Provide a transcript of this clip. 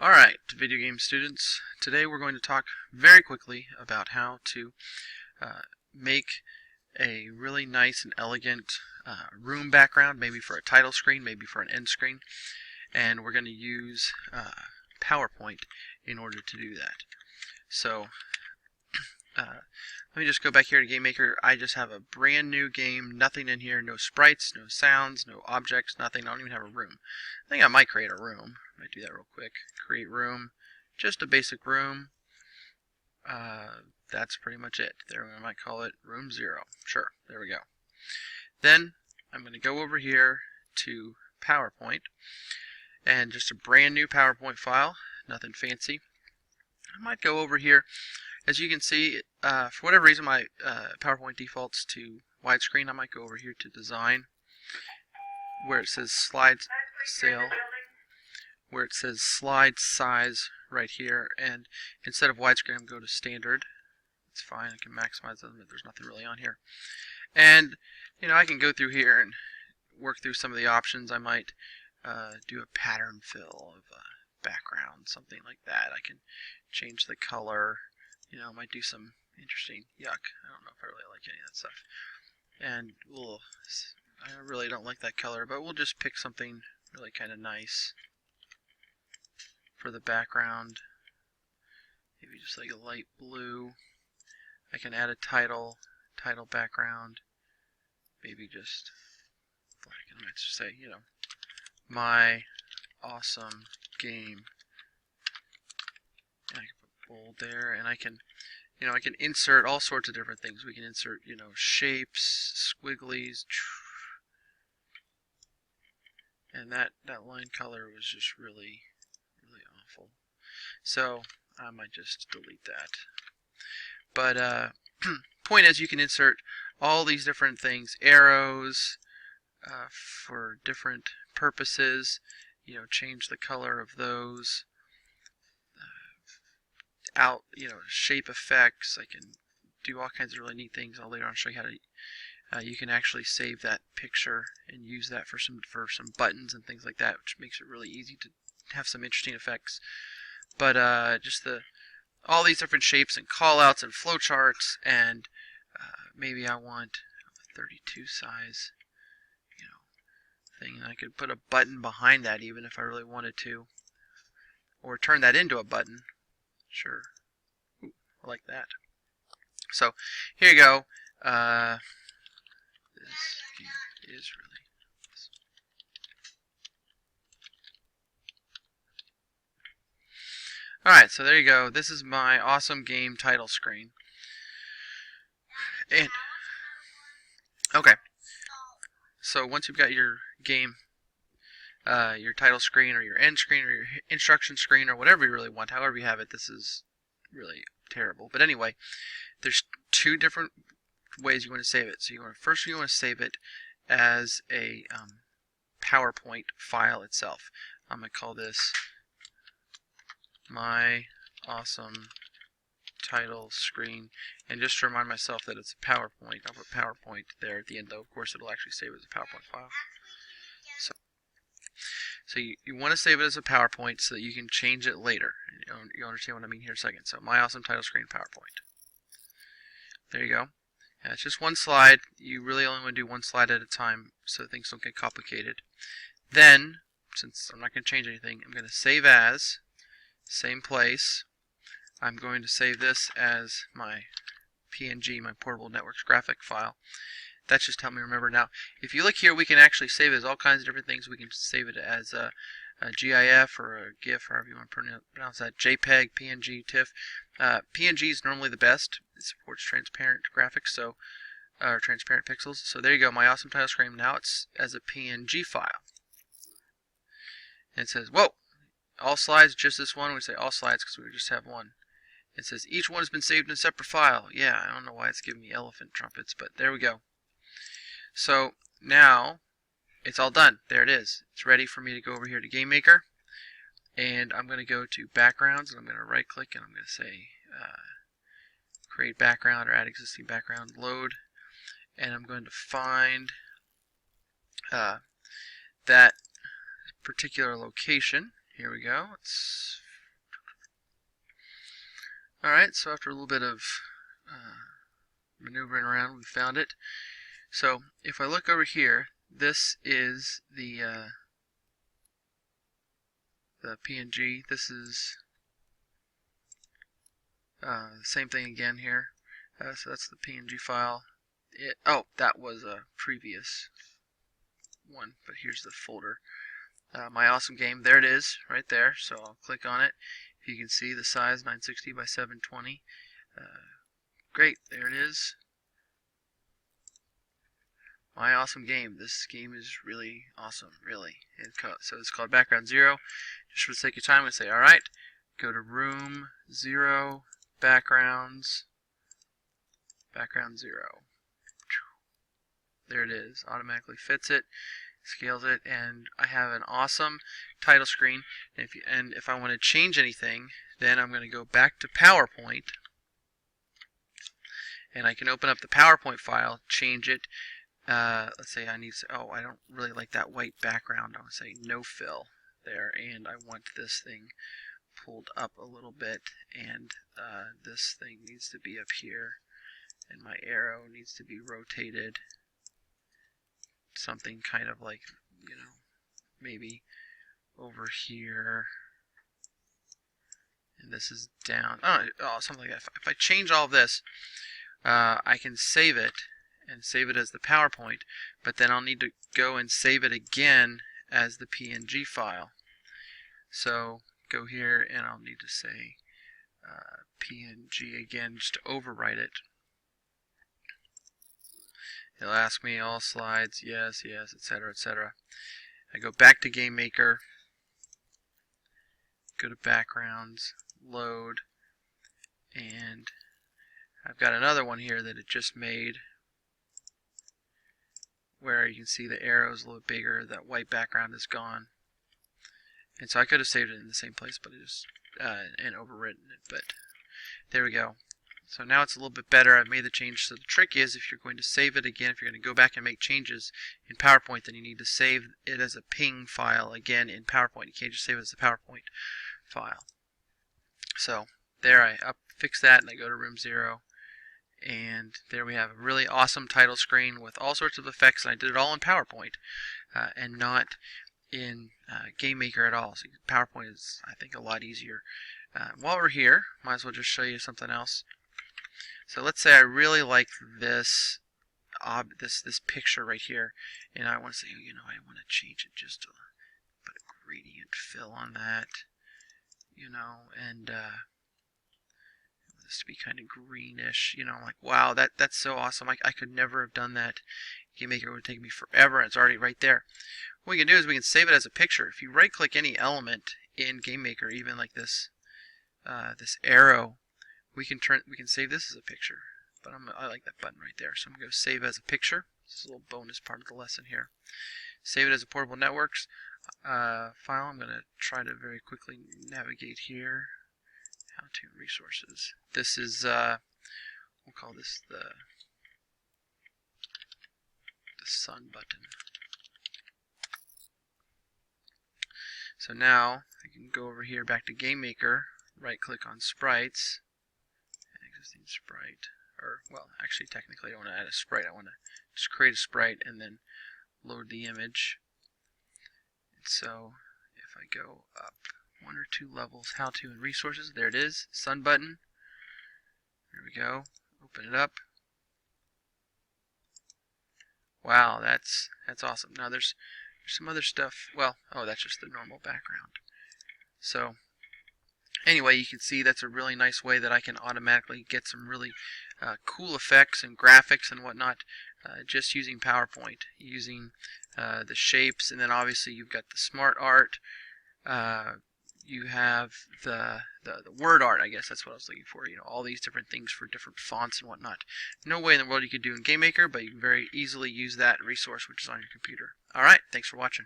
Alright, video game students, today we're going to talk very quickly about how to make a really nice and elegant room background, maybe for a title screen, maybe for an end screen, and we're going to use PowerPoint in order to do that. So let me just go back here to GameMaker. I just have a brand new game, nothing in here, no sprites, no sounds, no objects, nothing. I don't even have a room. I think I might create a room. I might do that real quick. Create room, just a basic room. That's pretty much it. There, I might call it room 0. Sure, there we go. Then I'm going to go over here to PowerPoint, and just a brand new PowerPoint file, nothing fancy. I might go over here. As you can see, for whatever reason, my PowerPoint defaults to widescreen. I might go over here to Design, where it says Slide Sale, where it says Slide Size right here, and instead of widescreen, I'm going to go to Standard. It's fine. I can maximize them, but there's nothing really on here. And I can go through here and work through some of the options. I might do a pattern fill of background, something like that. I can change the color. I might do some interesting yuck. I don't know if I really like any of that stuff. And I really don't like that color, but we'll just pick something really kind of nice for the background. Maybe just like a light blue. I can add a title background. Maybe just black, and I might just say, my awesome game. And I can put bold there, and I can insert all sorts of different things. We can insert, shapes, squigglies, and that line color was just really awful. So I might just delete that. But point is, you can insert all these different things, arrows for different purposes. Change the color of those. Shape effects. I can do all kinds of really neat things. I'll later on show you how to. You can actually save that picture and use that for some buttons and things like that, which makes it really easy to have some interesting effects. But just all these different shapes and callouts and flowcharts, and maybe I want a 32 size, thing. And I could put a button behind that even if I really wanted to, or turn that into a button. Sure. Ooh, I like that. So here you go. This game is really awesome. Alright, so there you go. This is my awesome game title screen. And okay. So once you've got your game, your title screen or your end screen or your instruction screen or whatever you really want, however you have it, this is really terrible. But anyway, there's two different ways you want to save it. So first you want to save it as a PowerPoint file itself. I'm going to call this my awesome title screen, and just to remind myself that it's a PowerPoint, I'll put PowerPoint there at the end, though of course it'll actually save it as a PowerPoint file. So you want to save it as a PowerPoint so that you can change it later. You'll understand what I mean here in a second. So my awesome title screen PowerPoint. There you go. And it's just one slide. You really only want to do one slide at a time so things don't get complicated. Then, since I'm not going to change anything, I'm going to save as, same place. I'm going to save this as my PNG, my portable networks graphic file. That's just help me remember. Now, if you look here, we can actually save it as all kinds of different things. We can save it as a GIF or a GIF, however you want to pronounce that, JPEG, PNG, TIFF. PNG is normally the best. It supports transparent graphics, or transparent pixels. So there you go, my awesome title screen. Now it's as a PNG file. And it says, whoa, all slides, just this one. We say all slides because we just have one. It says each one has been saved in a separate file. Yeah, I don't know why it's giving me elephant trumpets, but there we go. So now it's all done. There it is. It's ready for me to go over here to GameMaker, and I'm going to go to backgrounds, and I'm going to right click, and I'm going to say create background or add existing background, load, and I'm going to find that particular location. Here we go. Let's Alright, so after a little bit of maneuvering around, we found it. So if I look over here, this is the PNG. This is the same thing again here. So that's the PNG file. Oh, that was a previous one, but here's the folder. My awesome game, there it is, right there. So I'll click on it. If you can see the size, 960 by 720. Great, there it is. My awesome game. This game is really awesome, really. So it's called Background 0. Just for the sake of time, I'm going to say, alright, go to Room 0, Backgrounds, Background 0. There it is. Automatically fits it, scales it, and I have an awesome title screen. And if I want to change anything, then I'm going to go back to PowerPoint, and I can open up the PowerPoint file, change it. Let's say I need to, I don't really like that white background. I would say no fill there, and I want this thing pulled up a little bit, and this thing needs to be up here, and my arrow needs to be rotated something kind of like, maybe over here, and this is down. Something like that. If I change all of this, I can save it and save it as the PowerPoint, but then I'll need to go and save it again as the PNG file. So go here, and I'll need to say PNG again just to overwrite it. It'll ask me all slides, yes, etc., etc. I go back to GameMaker, go to Backgrounds, Load, and I've got another one here that it just made, where you can see the arrow is a little bigger, that white background is gone. And so I could have saved it in the same place, but I just and overwritten it. But there we go. So now it's a little bit better. I've made the change. So the trick is, if you're going to save it again, if you're going to go back and make changes in PowerPoint, then you need to save it as a ping file again in PowerPoint. You can't just save it as a PowerPoint file. So there, I fix that, and I go to Room 0. And there we have a really awesome title screen with all sorts of effects, and I did it all in PowerPoint and not in GameMaker at all. So PowerPoint is, I think, a lot easier. While we're here, might as well just show you something else. So let's say I really like this this picture right here, and I want to say, I want to change it just to put a gradient fill on that, and this to be kind of greenish, like, wow, that's so awesome. I could never have done that. GameMaker would take me forever, and it's already right there. What we can do is we can save it as a picture. If you right click any element in GameMaker, even like this this arrow, we can save this as a picture. But I like that button right there, so I'm going to go save as a picture. This is a little bonus part of the lesson here. Save it as a portable networks file. I'm going to try to very quickly navigate here. How to resources. This is we'll call this the sun button. So now I can go over here back to GameMaker, right click on sprites, existing sprite, or well, actually technically I don't want to add a sprite. I want to just create a sprite and then load the image. And so if I go up 1 or 2 levels, how to and resources, there it is, sun button. There we go. Open it up. Wow, that's awesome. Now there's some other stuff. Well, that's just the normal background. So anyway, you can see that's a really nice way that I can automatically get some really cool effects and graphics and whatnot just using PowerPoint, using the shapes, and then obviously you've got the smart art. You have the word art, I guess that's what I was looking for. All these different things for different fonts and whatnot. No way in the world you could do in GameMaker, but you can very easily use that resource which is on your computer. Alright, thanks for watching.